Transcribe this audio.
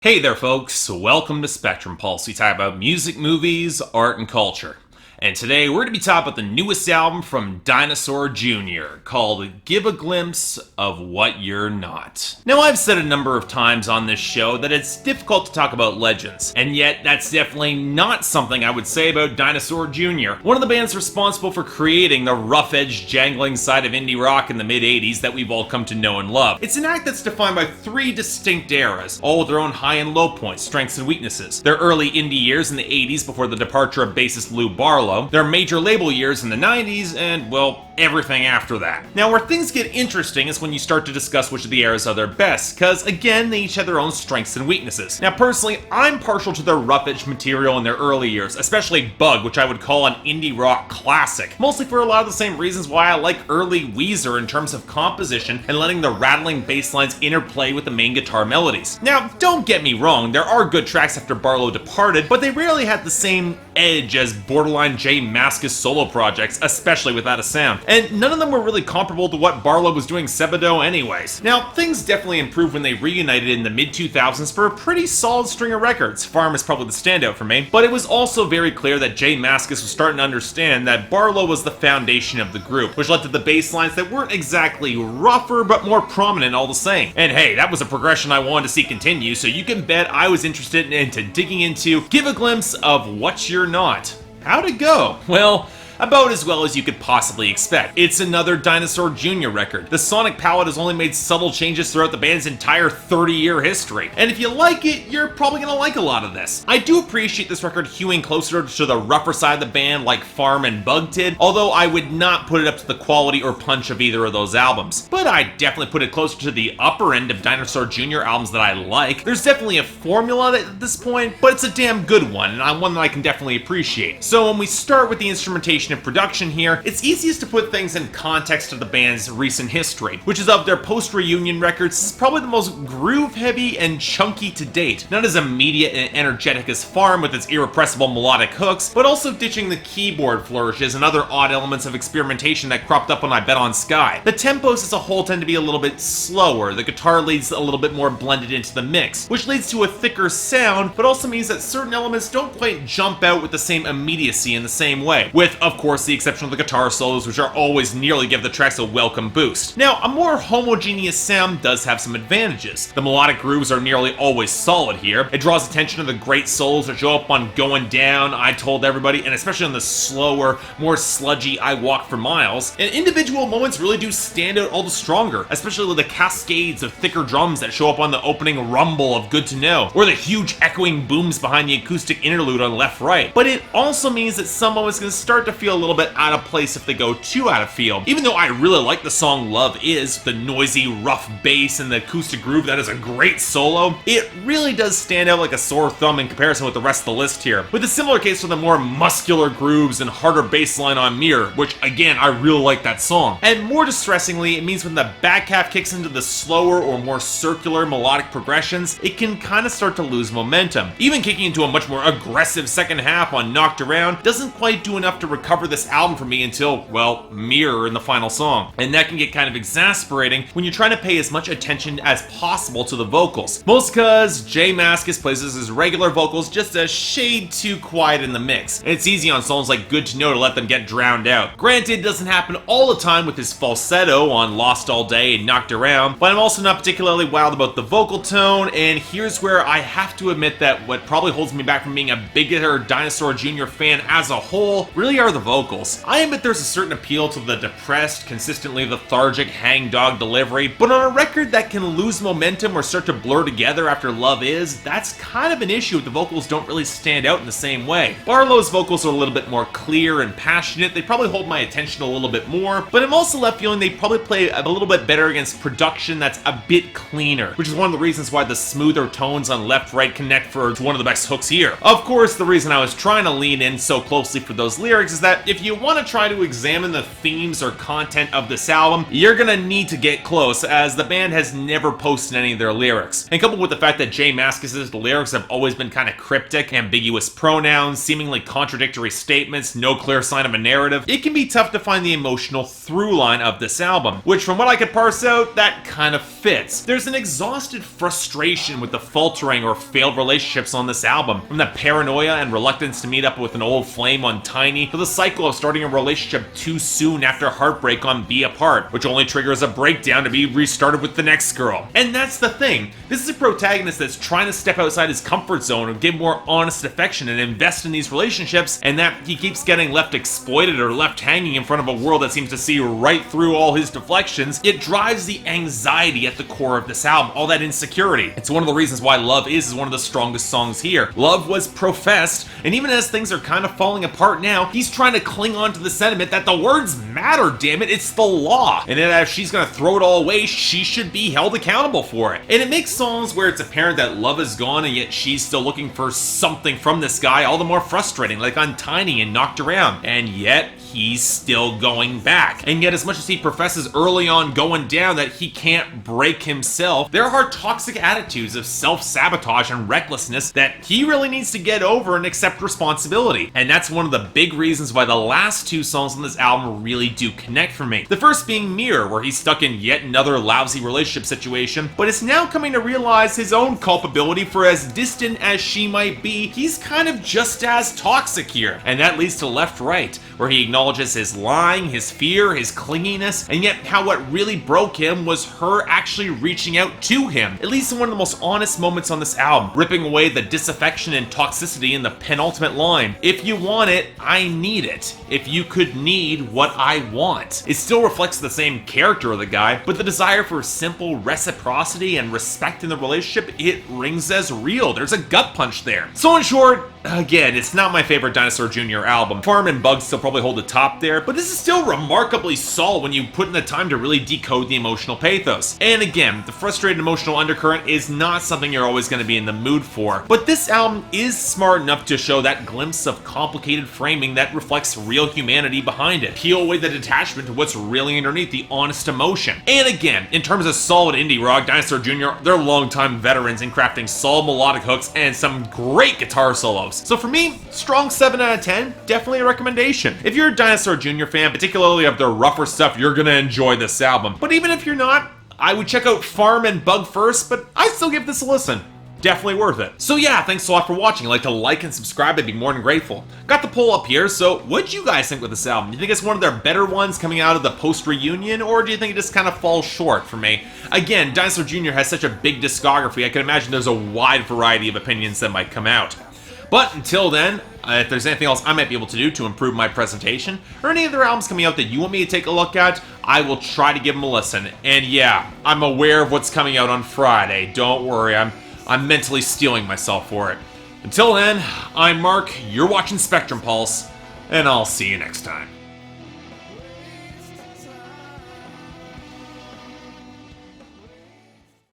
Hey there folks, welcome to Spectrum Pulse. We talk about music, movies, art, and culture. And today we're going to be talking about the newest album from Dinosaur Jr. called Give a Glimpse of What You're Not. Now I've said a number of times on this show that it's difficult to talk about legends, and yet that's definitely not something I would say about Dinosaur Jr., one of the bands responsible for creating the rough-edged, jangling side of indie rock in the mid-80s that we've all come to know and love. It's an act that's defined by three distinct eras, all with their own high and low points, strengths and weaknesses. Their early indie years in the 80s before the departure of bassist Lou Barlow, their major label years in the 90s, and, well, everything after that. Now, where things get interesting is when you start to discuss which of the eras are their best, because, again, they each have their own strengths and weaknesses. Now, personally, I'm partial to their rough-edge material in their early years, especially Bug, which I would call an indie rock classic, mostly for a lot of the same reasons why I like early Weezer in terms of composition and letting the rattling bass lines interplay with the main guitar melodies. Now, don't get me wrong, there are good tracks after Barlow departed, but they rarely had the same edge as borderline J Mascis solo projects, especially without a sound. And none of them were really comparable to what Barlow was doing Sebadoh anyways. Now, things definitely improved when they reunited in the mid-2000s for a pretty solid string of records. Farm is probably the standout for me, but it was also very clear that J Mascis was starting to understand that Barlow was the foundation of the group, which led to the bass lines that weren't exactly rougher, but more prominent all the same. And hey, that was a progression I wanted to see continue, so you can bet I was interested into digging into Give a Glimpse of What You're Not. How'd it go? Well, about as well as you could possibly expect. It's another Dinosaur Jr. record. The sonic palette has only made subtle changes throughout the band's entire 30-year history. And if you like it, you're probably gonna like a lot of this. I do appreciate this record hewing closer to the rougher side of the band like Farm and Bug did, although I would not put it up to the quality or punch of either of those albums. But I definitely put it closer to the upper end of Dinosaur Jr. albums that I like. There's definitely a formula at this point, but it's a damn good one, and one that I can definitely appreciate. So when we start with the instrumentation and production here, it's easiest to put things in context of the band's recent history, which is of their post-reunion records, this is probably the most groove-heavy and chunky to date. Not as immediate and energetic as Farm with its irrepressible melodic hooks, but also ditching the keyboard flourishes and other odd elements of experimentation that cropped up on I Bet on Sky. The tempos as a whole tend to be a little bit slower, the guitar leads a little bit more blended into the mix, which leads to a thicker sound, but also means that certain elements don't quite jump out with the same immediacy in the same way, with, of course, the exception of the guitar solos, which are always nearly give the tracks a welcome boost. Now, a more homogeneous sound does have some advantages. The melodic grooves are nearly always solid here. It draws attention to the great solos that show up on Goin' Down, I Told Everybody, and especially on the slower, more sludgy I Walk for Miles. And individual moments really do stand out all the stronger, especially with the cascades of thicker drums that show up on the opening rumble of Good to Know, or the huge echoing booms behind the acoustic interlude on Left Right. But it also means that some moments can start to feel a little bit out of place if they go too out of field. Even though I really like the song Love Is, the noisy, rough bass and the acoustic groove that is a great solo, it really does stand out like a sore thumb in comparison with the rest of the list here. With a similar case for the more muscular grooves and harder bass line on Mirror, which again, I really like that song. And more distressingly, it means when the back half kicks into the slower or more circular melodic progressions, it can kind of start to lose momentum. Even kicking into a much more aggressive second half on Knocked Around doesn't quite do enough to recover this album for me until, well, Mirror in the final song. And that can get kind of exasperating when you're trying to pay as much attention as possible to the vocals. Most cause J Mascis places his regular vocals just a shade too quiet in the mix. And it's easy on songs like Good to Know to let them get drowned out. Granted, it doesn't happen all the time with his falsetto on Lost All Day and Knocked Around, but I'm also not particularly wild about the vocal tone, and here's where I have to admit that what probably holds me back from being a bigger Dinosaur Jr. fan as a whole really are the vocals. I admit there's a certain appeal to the depressed, consistently lethargic hangdog delivery, but on a record that can lose momentum or start to blur together after Love Is, that's kind of an issue if the vocals don't really stand out in the same way. Barlow's vocals are a little bit more clear and passionate, they probably hold my attention a little bit more, but I'm also left feeling they probably play a little bit better against production that's a bit cleaner, which is one of the reasons why the smoother tones on Left Right connect for one of the best hooks here. Of course, the reason I was trying to lean in so closely for those lyrics is that that if you want to try to examine the themes or content of this album, you're gonna need to get close, as the band has never posted any of their lyrics. And coupled with the fact that Jay Mascis' lyrics have always been kind of cryptic, ambiguous pronouns, seemingly contradictory statements, no clear sign of a narrative, it can be tough to find the emotional through line of this album, which from what I could parse out, that kind of fits. There's an exhausted frustration with the faltering or failed relationships on this album, from the paranoia and reluctance to meet up with an old flame on Tiny, to the cycle of starting a relationship too soon after heartbreak on Be Apart, which only triggers a breakdown to be restarted with the next girl. And that's the thing. This is a protagonist that's trying to step outside his comfort zone and give more honest affection and invest in these relationships, and that he keeps getting left exploited or left hanging in front of a world that seems to see right through all his deflections. It drives the anxiety at the core of this album, all that insecurity. It's one of the reasons why Love is one of the strongest songs here. Love was professed, and even as things are kind of falling apart now, he's trying to cling on to the sentiment that the words matter, damn it, it's the law, and that if she's gonna throw it all away, she should be held accountable for it. And it makes songs where it's apparent that love is gone and yet she's still looking for something from this guy all the more frustrating, like on Tiny and Knocked Around, and yet he's still going back. And yet as much as he professes early on going down that he can't break himself, there are toxic attitudes of self-sabotage and recklessness that he really needs to get over and accept responsibility. And that's one of the big reasons why the last two songs on this album really do connect for me. The first being Mirror, where he's stuck in yet another lousy relationship situation, but is now coming to realize his own culpability, for as distant as she might be, he's kind of just as toxic here. And that leads to Left Right, where he acknowledges his lying, his fear, his clinginess, and yet how what really broke him was her actually reaching out to him, at least in one of the most honest moments on this album, ripping away the disaffection and toxicity in the penultimate line. If you want it, I need it. If you could need what I want. It still reflects the same character of the guy, but the desire for simple reciprocity and respect in the relationship, it rings as real. There's a gut punch there. So in short, again, it's not my favorite Dinosaur Jr. album. Farm and Bug still probably hold the top there, but this is still remarkably solid when you put in the time to really decode the emotional pathos. And again, the frustrated emotional undercurrent is not something you're always going to be in the mood for, but this album is smart enough to show that glimpse of complicated framing that reflects real humanity behind it. Peel away the detachment to what's really underneath the honest emotion. And again, in terms of solid indie rock, Dinosaur Jr., they're longtime veterans in crafting solid melodic hooks and some great guitar solos. So for me, strong 7 out of 10, definitely a recommendation. If you're a Dinosaur Jr. fan, particularly of their rougher stuff, you're gonna enjoy this album. But even if you're not, I would check out Farm and Bug first, but I'd still give this a listen. Definitely worth it. So yeah, thanks a lot for watching. If you'd like to like and subscribe, I'd be more than grateful. Got the poll up here, so what'd you guys think with this album? Do you think it's one of their better ones coming out of the post-reunion, or do you think it just kind of falls short for me? Again, Dinosaur Jr. has such a big discography, I can imagine there's a wide variety of opinions that might come out. But until then, if there's anything else I might be able to do to improve my presentation, or any other albums coming out that you want me to take a look at, I will try to give them a listen. And yeah, I'm aware of what's coming out on Friday. Don't worry, I'm mentally steeling myself for it. Until then, I'm Mark, you're watching Spectrum Pulse, and I'll see you next time.